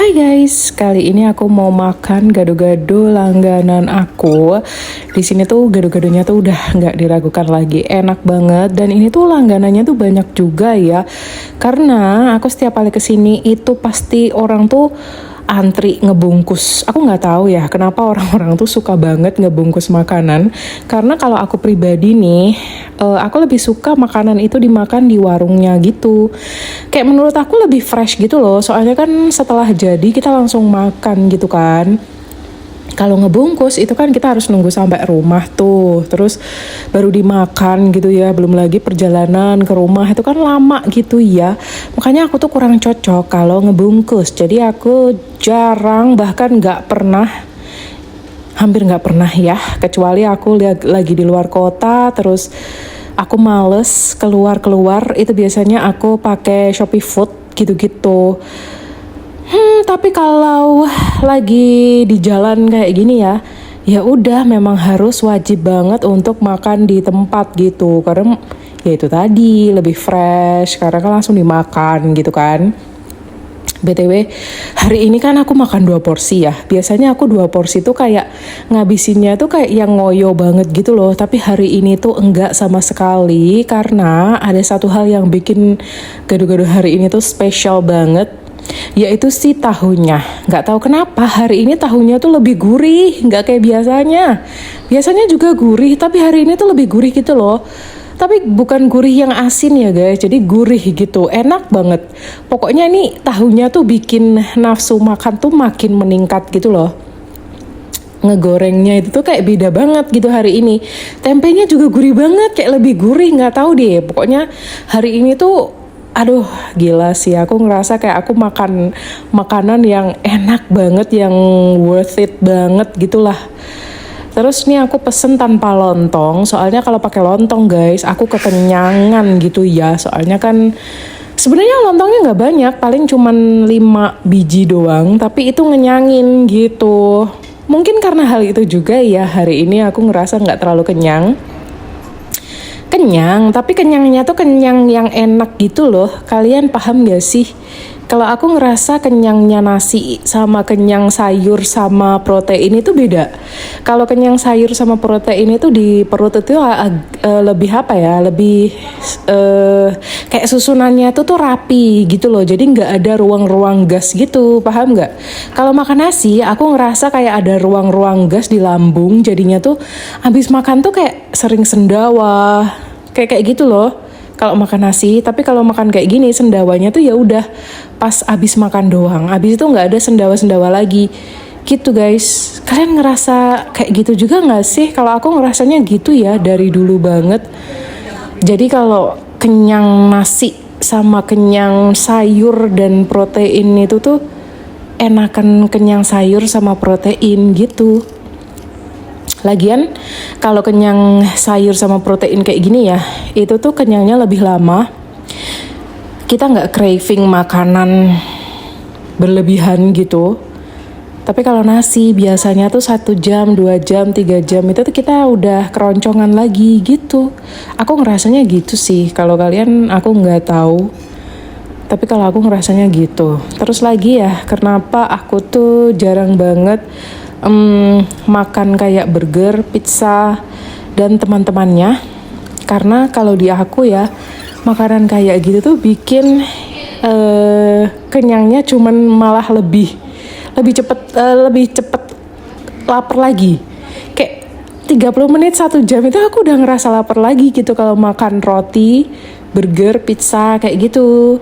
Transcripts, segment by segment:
Hai guys, kali ini aku mau makan gado-gado langganan aku. Di sini tuh gado-gadonya tuh udah nggak diragukan lagi, enak banget. Dan ini tuh langganannya tuh banyak juga ya. Karena aku setiap kali kesini itu pasti orang tuh antri ngebungkus. Aku nggak tahu ya kenapa orang-orang tuh suka banget ngebungkus makanan. Karena kalau aku pribadi nih, aku lebih suka makanan itu dimakan di warungnya gitu. Kayak menurut aku lebih fresh gitu loh. Soalnya kan setelah jadi kita langsung makan gitu kan. Kalau ngebungkus itu kan kita harus nunggu sampai rumah tuh, terus baru dimakan gitu ya. Belum lagi perjalanan ke rumah itu kan lama gitu ya. Makanya aku tuh kurang cocok kalau ngebungkus. Jadi aku jarang, bahkan hampir nggak pernah ya. Kecuali aku lagi di luar kota, terus aku males keluar-keluar. Itu biasanya aku pakai Shopee Food gitu-gitu. Tapi kalau lagi di jalan kayak gini ya, ya udah memang harus wajib banget untuk makan di tempat gitu. Karena ya itu tadi lebih fresh, karena kan langsung dimakan gitu kan. BTW, hari ini kan aku makan 2 porsi ya. Biasanya aku 2 porsi tuh kayak ngabisinnya tuh kayak yang ngoyo banget gitu loh. Tapi hari ini tuh enggak sama sekali, karena ada satu hal yang bikin gado-gado hari ini tuh spesial banget, yaitu si tahunya. Nggak tahu kenapa hari ini tahunya tuh lebih gurih, nggak kayak biasanya. Biasanya juga gurih, tapi hari ini tuh lebih gurih gitu loh. Tapi bukan gurih yang asin ya guys, jadi gurih gitu, enak banget. Pokoknya nih tahunya tuh bikin nafsu makan tuh makin meningkat gitu loh. Ngegorengnya itu tuh kayak beda banget gitu hari ini. Tempenya juga gurih banget, kayak lebih gurih, nggak tahu deh. Pokoknya hari ini tuh aduh gila sih, aku ngerasa kayak aku makan makanan yang enak banget, yang worth it banget gitulah. Terus nih aku pesen tanpa lontong, soalnya kalau pakai lontong guys aku kekenyangan gitu ya. Soalnya kan sebenarnya lontongnya nggak banyak, paling cuman 5 biji doang, tapi itu ngenyangin gitu. Mungkin karena hal itu juga ya hari ini aku ngerasa nggak terlalu kenyang, tapi kenyangnya tuh kenyang yang enak gitu loh. Kalian paham gak sih? Kalau aku ngerasa kenyangnya nasi sama kenyang sayur sama protein itu beda. Kalau kenyang sayur sama protein itu di perut itu lebih apa ya? Lebih kayak susunannya tuh rapi gitu loh. Jadi nggak ada ruang-ruang gas gitu, paham nggak? Kalau makan nasi, aku ngerasa kayak ada ruang-ruang gas di lambung. Jadinya tuh habis makan tuh kayak sering sendawa, kayak gitu loh. Kalau makan nasi, tapi kalau makan kayak gini sendawanya tuh ya udah pas abis makan doang. Abis itu nggak ada sendawa-sendawa lagi. Gitu guys. Kalian ngerasa kayak gitu juga nggak sih? Kalau aku ngerasanya gitu ya dari dulu banget. Jadi kalau kenyang nasi sama kenyang sayur dan protein itu tuh enakan kenyang sayur sama protein gitu. Lagian kalau kenyang sayur sama protein kayak gini ya, itu tuh kenyangnya lebih lama. Kita nggak craving makanan berlebihan gitu. Tapi kalau nasi biasanya tuh 1 jam, 2 jam, 3 jam itu tuh kita udah keroncongan lagi gitu. Aku ngerasanya gitu sih. Kalau kalian aku nggak tahu. Tapi kalau aku ngerasanya gitu. Terus lagi ya, kenapa aku tuh jarang banget makan kayak burger, pizza, dan teman-temannya. Karena kalau di aku ya, makanan kayak gitu tuh bikin kenyangnya cuman malah lebih cepet lapar lagi. Kayak 30 menit 1 jam itu aku udah ngerasa lapar lagi gitu kalau makan roti, burger, pizza kayak gitu.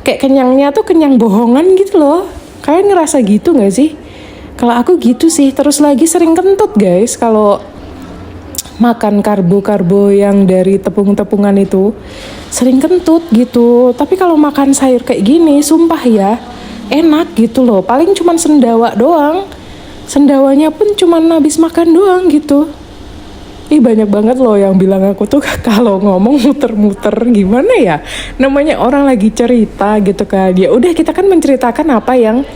Kayak kenyangnya tuh kenyang bohongan gitu loh. Kalian ngerasa gitu gak sih? Kalau aku gitu sih. Terus lagi sering kentut guys kalau makan karbo-karbo yang dari tepung-tepungan itu, sering kentut gitu. Tapi kalau makan sayur kayak gini, sumpah ya, enak gitu loh. Paling cuman sendawa doang. Sendawanya pun cuman habis makan doang gitu. Banyak banget loh yang bilang aku tuh kalau ngomong muter-muter, gimana ya? Namanya orang lagi cerita gitu kan. Ya udah, kita kan menceritakan apa yang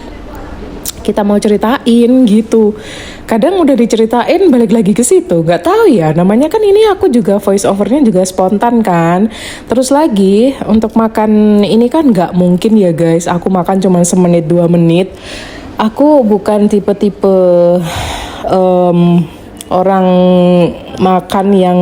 kita mau ceritain gitu. Kadang udah diceritain balik lagi ke situ, nggak tahu ya, namanya kan ini aku juga voice overnya juga spontan kan. Terus lagi untuk makan ini kan nggak mungkin ya guys, aku makan cuma semenit 2 menit. Aku bukan tipe-tipe orang makan yang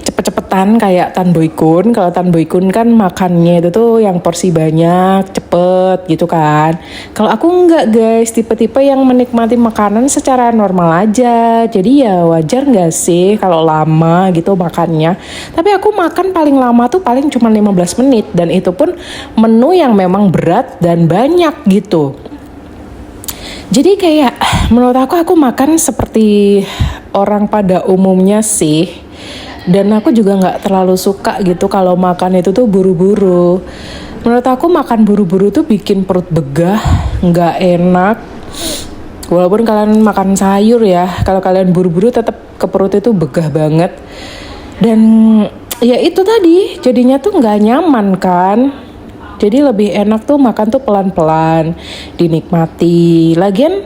cepet-cepetan kayak Tan Boy Kun. Kalau Tan Boy Kun kan makannya itu tuh yang porsi banyak, cepet gitu kan. Kalau aku enggak guys, tipe-tipe yang menikmati makanan secara normal aja. Jadi ya wajar nggak sih kalau lama gitu makannya. Tapi aku makan paling lama tuh paling cuma 15 menit. Dan itu pun menu yang memang berat dan banyak gitu. Jadi kayak menurut aku makan seperti orang pada umumnya sih. Dan aku juga nggak terlalu suka gitu kalau makan itu tuh buru-buru. Menurut aku makan buru-buru tuh bikin perut begah, nggak enak. Walaupun kalian makan sayur ya, kalau kalian buru-buru tetap ke perut itu begah banget. Dan ya itu tadi, jadinya tuh nggak nyaman kan. Jadi lebih enak tuh makan tuh pelan-pelan, dinikmati. Lagian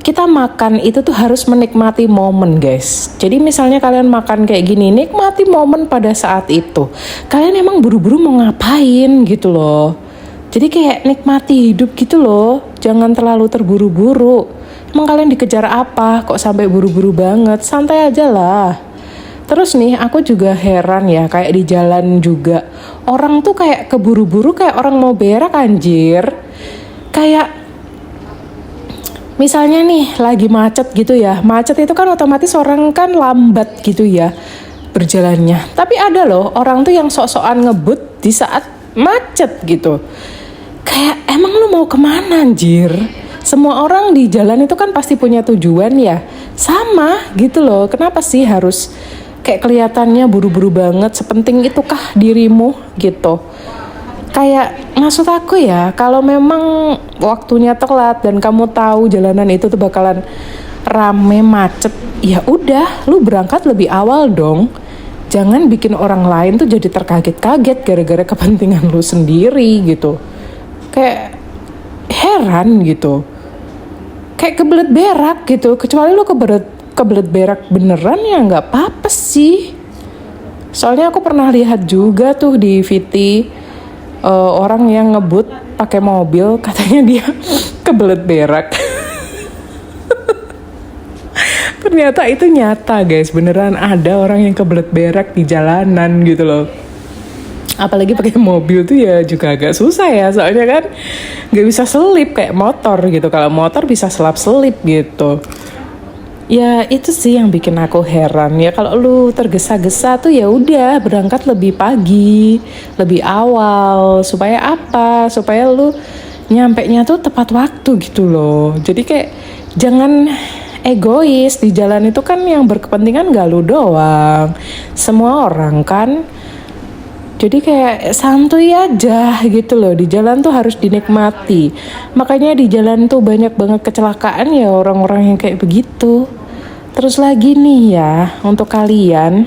kita makan itu tuh harus menikmati momen guys. Jadi misalnya kalian makan kayak gini, nikmati momen pada saat itu. Kalian emang buru-buru mau ngapain gitu loh. Jadi kayak nikmati hidup gitu loh. Jangan terlalu terburu-buru. Emang kalian dikejar apa kok sampai buru-buru banget? Santai aja lah. Terus nih aku juga heran ya, kayak di jalan juga orang tuh kayak keburu-buru kayak orang mau berak anjir. Kayak misalnya nih lagi macet gitu ya, macet itu kan otomatis orang kan lambat gitu ya berjalannya. Tapi ada loh orang tuh yang sok-sokan ngebut di saat macet gitu. Kayak emang lu mau kemana anjir? Semua orang di jalan itu kan pasti punya tujuan ya. Sama gitu loh, kenapa sih harus kayak kelihatannya buru-buru banget? Sepenting itukah dirimu gitu? Kayak maksud aku ya, kalau memang waktunya telat dan kamu tahu jalanan itu tuh bakalan rame macet, ya udah, lu berangkat lebih awal dong. Jangan bikin orang lain tuh jadi terkaget-kaget gara-gara kepentingan lu sendiri gitu. Kayak heran gitu. Kayak kebelet berak gitu. Kecuali lu kebelet berak beneran ya nggak apa-apa sih. Soalnya aku pernah lihat juga tuh di VT. Orang yang ngebut pakai mobil katanya dia kebelet berak. Ternyata itu nyata guys, beneran ada orang yang kebelet berak di jalanan gitu loh. Apalagi pakai mobil tuh ya juga agak susah ya, soalnya kan nggak bisa selip kayak motor gitu. Kalau motor bisa selap-selip gitu. Ya itu sih yang bikin aku heran ya, kalau lu tergesa-gesa tuh ya udah berangkat lebih pagi, lebih awal, supaya apa? Supaya lu nyampenya tuh tepat waktu gitu loh. Jadi kayak jangan egois, di jalan itu kan yang berkepentingan gak lu doang, semua orang kan. Jadi kayak santuy aja gitu loh, di jalan tuh harus dinikmati. Makanya di jalan tuh banyak banget kecelakaan ya orang-orang yang kayak begitu. Terus lagi nih ya, untuk kalian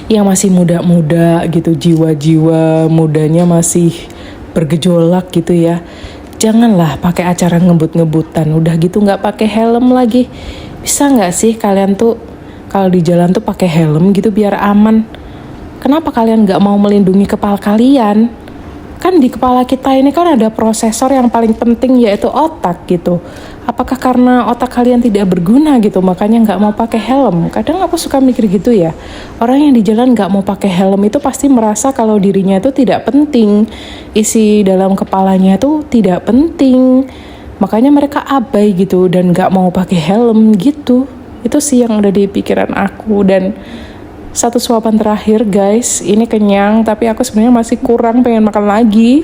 yang masih muda-muda gitu, jiwa-jiwa mudanya masih bergejolak gitu ya, janganlah pakai acara ngebut-ngebutan. Udah gitu nggak pakai helm lagi. Bisa nggak sih kalian tuh kalau di jalan tuh pakai helm gitu biar aman? Kenapa kalian nggak mau melindungi kepala kalian? Kan di kepala kita ini kan ada prosesor yang paling penting, yaitu otak gitu. Apakah karena otak kalian tidak berguna gitu makanya nggak mau pakai helm? Kadang aku suka mikir gitu ya. Orang yang di jalan nggak mau pakai helm itu pasti merasa kalau dirinya itu tidak penting. Isi dalam kepalanya itu tidak penting. Makanya mereka abai gitu dan nggak mau pakai helm gitu. Itu sih yang ada di pikiran aku. Dan satu suapan terakhir guys, ini kenyang tapi aku sebenarnya masih kurang, pengen makan lagi.